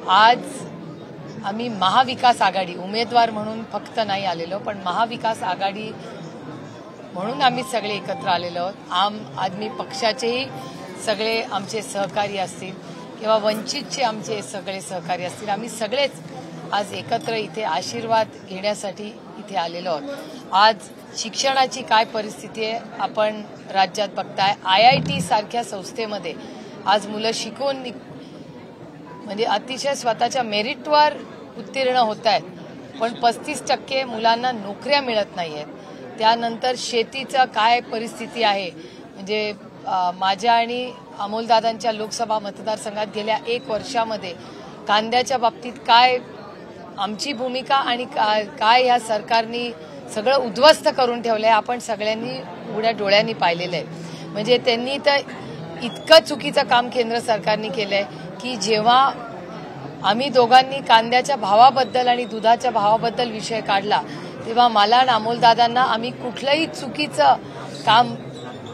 आज आम्ही महाविकास आघाडी उमेदवार म्हणून फक्त नाही आलेलो, पण महाविकास आघाडी म्हणून आम्ही सगळे एकत्र आलेलो आहोत. आम आदमी पक्षाचेही सगळे आमचे सहकारी असतील किंवा वंचितचे आमचे सगळे सहकारी असतील, आम्ही सगळेच आज एकत्र इथे आशीर्वाद घेण्यासाठी इथे आलेलो आहोत. आज शिक्षणाची काय परिस्थिती आहे आपण राज्यात बघताय. IIT सारख्या संस्थेमध्ये आज मुलं शिकून म्हणजे अतिशय स्वतःच्या मेरिटवर उत्तीर्ण होत आहेत, पण 35% मुलांना नोकऱ्या मिळत नाहीयेत. त्यानंतर शेतीचं काय परिस्थिती आहे, म्हणजे माझ्या आणि अमोलदादांच्या लोकसभा मतदारसंघात गेल्या 1 वर्षामध्ये कांद्याच्या बाबतीत काय आमची भूमिका आणि काय या सरकारनी सगळं उद्ध्वस्त करून ठेवलंय आपण सगळ्यांनी उघड्या डोळ्यांनी पाहिलेलं आहे. म्हणजे त्यांनी तर इतकं चुकीचं काम केंद्र सरकारने केलंय की जेव्हा आम्ही दोघांनी कांद्याच्या भावाबद्दल आणि दुधाच्या भावाबद्दल विषय काढला तेव्हा मला आणि अमोलदादांना आम्ही कुठलंही चुकीचं काम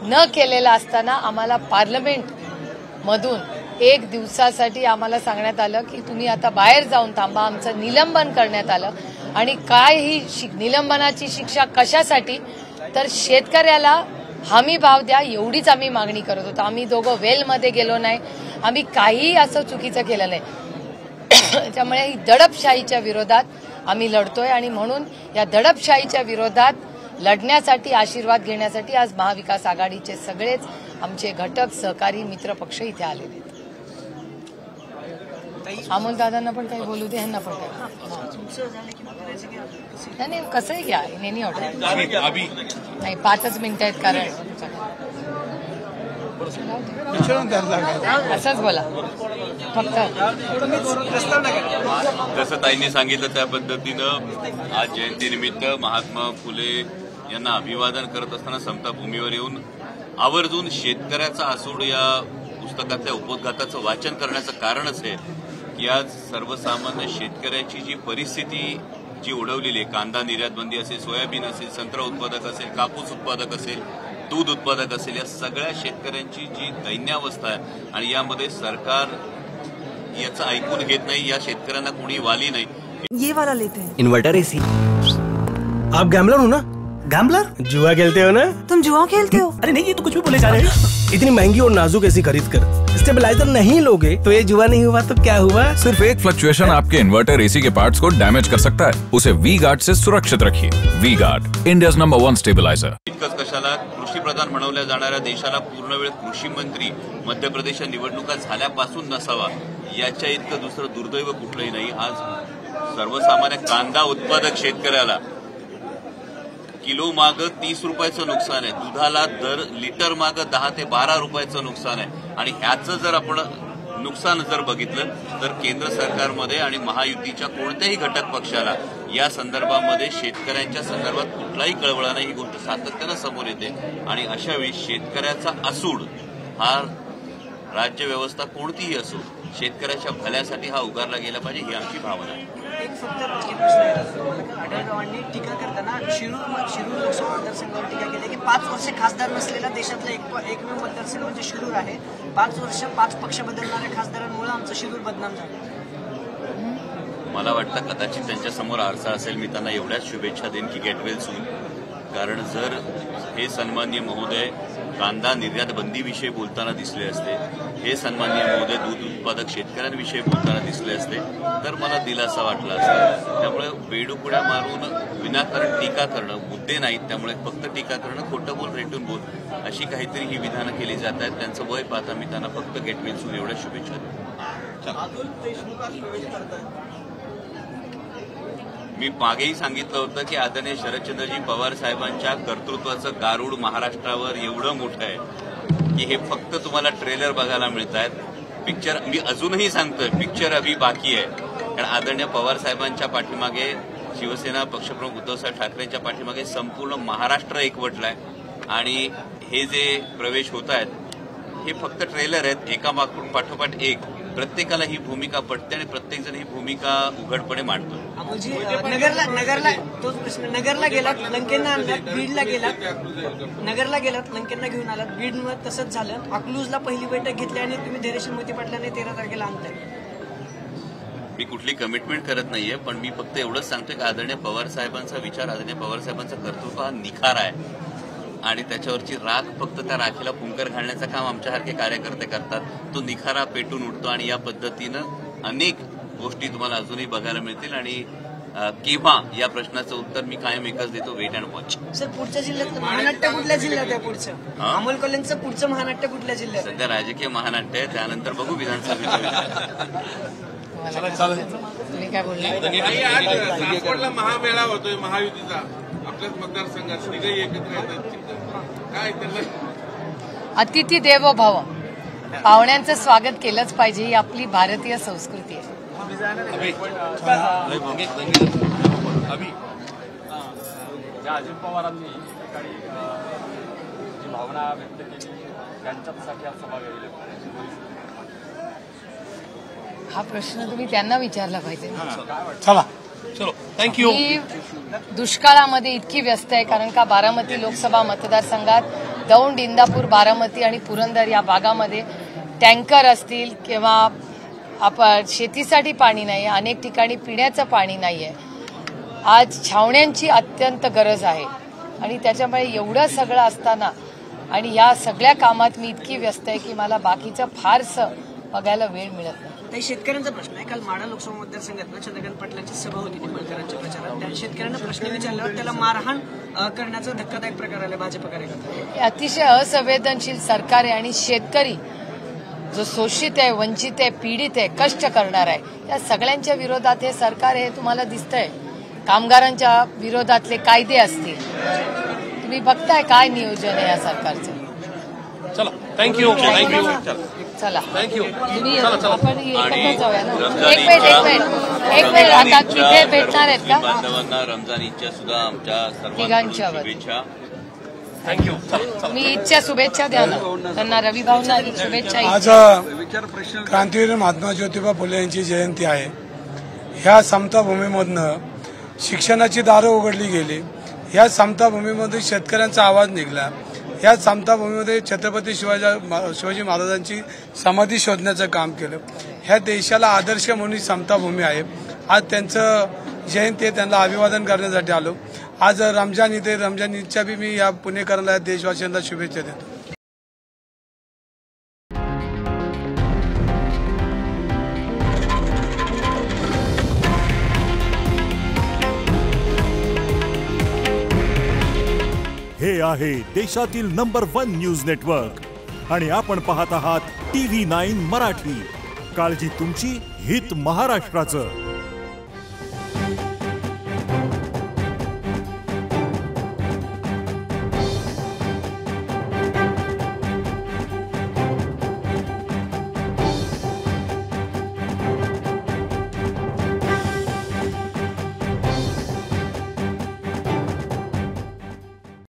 न केलेलं असताना आम्हाला पार्लमेंटमधून 1 दिवसासाठी आम्हाला सांगण्यात आलं की तुम्ही आता बाहेर जाऊन थांबा. आमचं निलंबन करण्यात आलं. आणि काय ही निलंबनाची शिक्षा कशासाठी, तर शेतकऱ्याला हमी भाव द्या एवढीच आम्ही मागणी करत होतो. आम्ही दोघं वेलमध्ये गेलो नाही, आम्ही काही असं चुकीचं केलं नाही. त्यामुळे ही दडपशाहीच्या विरोधात आम्ही लढतोय आणि म्हणून या दडपशाहीच्या विरोधात लढण्यासाठी आशीर्वाद घेण्यासाठी आज महाविकास आघाडीचे सगळेच आमचे घटक सहकारी मित्र पक्ष इथे आलेले आहेत. अमोलदादांना पण काही बोलू दे, ह्यांना पण काही नाही. कसंही घ्या, नेहमी ऑर्डर नाही. 5च मिनिटं आहेत कारण असंच बोला फक्त. जसं ताईंनी सांगितलं त्या पद्धतीनं आज जयंतीनिमित्त महात्मा फुले यांना अभिवादन करत असताना समता भूमीवर येऊन आवर्जून शेतकऱ्याचा आसूड या पुस्तकातल्या उपोद्घाताचं वाचन करण्याचं कारणच आहे की आज सर्वसामान्य शेतकऱ्याची जी परिस्थिती जी उडवलेली आहे, कांदा निर्यात बंदी असेल, सोयाबीन असेल, संत्रा उत्पादक असेल, कापूस उत्पादक असेल, दूध उत्पादक असेल, या सगळ्या शेतकऱ्यांची जी दैन्यावस्था आहे आणि यामध्ये सरकार याचं ऐकून घेत नाही. या शेतकऱ्यांना कोणी वाली नाही. ये वाला लेते हैं. Inverter AC. आप गैम्बलर हो ना? गैम्बलर? जुआ खेलते हो ना? तुम जुआ खेलते हो? अरे नहीं, ये तो कुछ भी बोले जा रहे हैं. इतनी महंगी और नाजुक एसी खरीद कर स्टेबलाइजर नहीं लोगे तो ये जुआ नहीं हुआ तो क्या हुआ? सिर्फ एक फ्लक्चुएशन आपके इन्वर्टर एसी के पार्ट्स को डैमेज कर सकता है. उसे वी गार्ड से सुरक्षित रखिए. V Guard, India's number 1 stabiliser. इतकंच कशाला कृषी प्रधान म्हणवल्या जाणाऱ्या देशाला पूर्णवेळ कृषी मंत्री मध्य प्रदेशच्या निवडणुका झाल्यापासून नसावा याच्या इतकं दुसरं दुर्दैव कुठलंही नाही. आज सर्वसामान्य कांदा उत्पादक शेतकऱ्याला किलो मागं 30 रुपयाचं नुकसान आहे. दुधाला दर लिटर मागं 10 ते 12 रुपयाचं नुकसान आहे. आणि ह्याचं जर आपण नुकसान जर बघितलं तर केंद्र सरकारमध्ये आणि महायुतीच्या कोणत्याही घटक पक्षाला या संदर्भामध्ये शेतकऱ्यांच्या संदर्भात कुठलाही कळवळा नाही. ही गोष्ट सातत्यानं समोर येते. आणि अशा वेळी शेतकऱ्याचा आसूड हा राज्य व्यवस्था कोणतीही असो शेतकऱ्याच्या भल्यासाठी हा उगारला गेला पाहिजे, ही आमची भावना आहे. एक फक्त राजकीय प्रश्न आहे. आढळरावांनी टीका करताना शिरूर लोकसभा मतदारसंघावर टीका केली की 5 वर्ष खासदार नसलेला देशातला एकमेव मतदारसंघ म्हणजे शिरूर आहे. 5 वर्ष 5 पक्ष बदलणाऱ्या खासदारांमुळे आमचं शिरूर बदनाम झालं. मला वाटतं कदाचित त्यांच्यासमोर आरसा असेल. मी त्यांना एवढ्याच शुभेच्छा देईन की गेट वेल सून. कारण जर हे सन्माननीय महोदय कांदा निर्यात बंदीविषयी बोलताना दिसले असते, हे सन्माननीय महोदय दूध उत्पादक शेतकऱ्यांविषयी बोलताना दिसले असते तर मला दिलासा वाटला असता. त्यामुळे वेडूकुड्या मारून विनाकारण टीका करणं मुद्दे नाहीत. त्यामुळे फक्त टीका करणं, खोटं बोल, रेटून बोल अशी काहीतरी ही विधानं केली जात आहेत. त्यांचं वय पाहता मी त्यांना फक्त गेट वेल सून एवढ्या शुभेच्छा देतो. मी मागेही सांगितलं होतं की आदरणीय शरदचंद्रजी पवार साहेबांच्या कर्तृत्वाचं गारूड महाराष्ट्रावर एवढं मोठं आहे की हे फक्त तुम्हाला ट्रेलर बघायला मिळत आहेत. पिक्चर मी अजूनही सांगतोय, पिक्चर अभी बाकी आहे. कारण आदरणीय पवार साहेबांच्या पाठीमागे शिवसेना पक्षप्रमुख उद्धवसाहेब ठाकरेंच्या पाठीमागे संपूर्ण महाराष्ट्र एकवटलाय. आणि हे जे प्रवेश होत आहेत हे फक्त ट्रेलर आहेत. एका पाठोपाठ एक प्रत्येकाला ही भूमिका पटते आणि प्रत्येकजण ही भूमिका उघडपणे मांडतो. नगरला गेलात, लंकेंना आणलात, बीडला गेलात, नगरला गेलात, लंकेंना घेऊन आलात, बीडमध्ये तसंच झालं. अकलूजला पहिली बैठक घेतली आणि तुम्ही धैर्यशील मोहिते पाटलांनी 13 तारखेला आणताय. मी कुठली कमिटमेंट करत नाहीये, पण मी फक्त एवढंच सांगतोय की आदरणीय पवार साहेबांचा विचार, आदरणीय पवार साहेबांचं कर्तृत्व हा निखार आहे आणि त्याच्यावरची राख फक्त त्या राखीला फुंकर घालण्याचं काम आमच्यासारखे कार्यकर्ते करतात. तो निखारा पेटून उठतो आणि या पद्धतीनं अनेक गोष्टी तुम्हाला अजूनही बघायला मिळतील. आणि केव्हा या प्रश्नाचं उत्तर मी कायम एकच देतो, वेट अँड वॉच. सर, पुढच्या जिल्ह्यात महानाट्य कुठल्या जिल्ह्यात आहे? पुढचं अमोल कोल्हेंचं पुढचं महानाट्य कुठल्या जिल्ह्यात? सध्या राजकीय महानाट्य आहे, त्यानंतर बघू विधानसभेचं. तुम्ही काय बोलला? सासवडला महामेळा होतोय महायुतीचा, आपल्याच मतदारसंघात तिघही एकत्र येतात, काय त्यांना? अतिथी देवो भव, पाहुण्यांचं स्वागत केलंच पाहिजे, ही आपली भारतीय संस्कृती आहे. अजित पवारांनी ठिकाणी जी भावना व्यक्त केली त्यांच्यासाठी आज सभा घेतली. हा प्रश्न तुम्ही त्यांना विचारला पाहिजे. चला चलो थँक्यू. मी दुष्काळामध्ये इतकी व्यस्त आहे कारण का बारामती लोकसभा मतदारसंघात दौंड, इंदापूर, बारामती आणि पुरंदर या भागामध्ये टँकर असतील किंवा आपण शेतीसाठी पाणी नाही, अनेक ठिकाणी पिण्याचं पाणी नाहीये. आज छावण्यांची अत्यंत गरज आहे आणि त्याच्यामुळे एवढं सगळं असताना आणि या सगळ्या कामात मी इतकी व्यस्त आहे की मला बाकीचं फारसं बघायला वेळ मिळत नाही. काही शेतकऱ्यांचा प्रश्न आहे. काल माढा लोकसभा मतदारसंघात चंद्रकांत पाटलांची सभा होती निंबाळकरांच्या प्रचारात. त्या शेतकऱ्यांना प्रश्न विचारल्यावर त्याला मारहाण करण्याचा धक्कादायक प्रकार आला भाजप कार्यकर्ते. अतिशय असंवेदनशील सरकार आहे आणि शेतकरी जो शोषित आहे, वंचित आहे, पीडित आहे, कष्ट करणार आहे, या सगळ्यांच्या विरोधात हे सरकार आहे. तुम्हाला दिसतंय कामगारांच्या विरोधातले कायदे असतील, तुम्ही बघताय काय नियोजन आहे या सरकारचं. चला थँक्यू. चला थँक्यू. तुम्ही आपण एकत्र जाऊया ना. एक मिनिट आता तिथे भेटणार आहेत का बांधवांना रमजान ईदच्या सुद्धा आमच्या सर्वांकडून शुभेच्छा. थँक्यू. तुम्ही ईदच्या शुभेच्छा द्या ना त्यांना, रवी भाऊंना शुभेच्छा. आज क्रांतीवीर महात्मा ज्योतिबा फुले यांची जयंती आहे. ह्या समता भूमीमधनं शिक्षणाची दारं उघडली गेली. ह्या समता भूमीमध्ये शेतकऱ्यांचा आवाज निघाला. ह्या समता भूमीमध्ये छत्रपती शिवाजी महाराजांची समाधी शोधण्याचं काम केलं. ह्या देशाला आदर्श म्हणून समता भूमी आहे. आज त्यांचं जयंती आहे, त्यांना अभिवादन करण्यासाठी आलो. आज रमजान ईद आहे, रमजान ईदच्या बी मी या पुणेकरांना, देशवासियांना शुभेच्छा देतो. हे आहे देशातील नंबर 1 न्यूज नेटवर्क आणि आपण पाहत आहात TV9 मराठी. काळजी तुमची, हित महाराष्ट्राचं.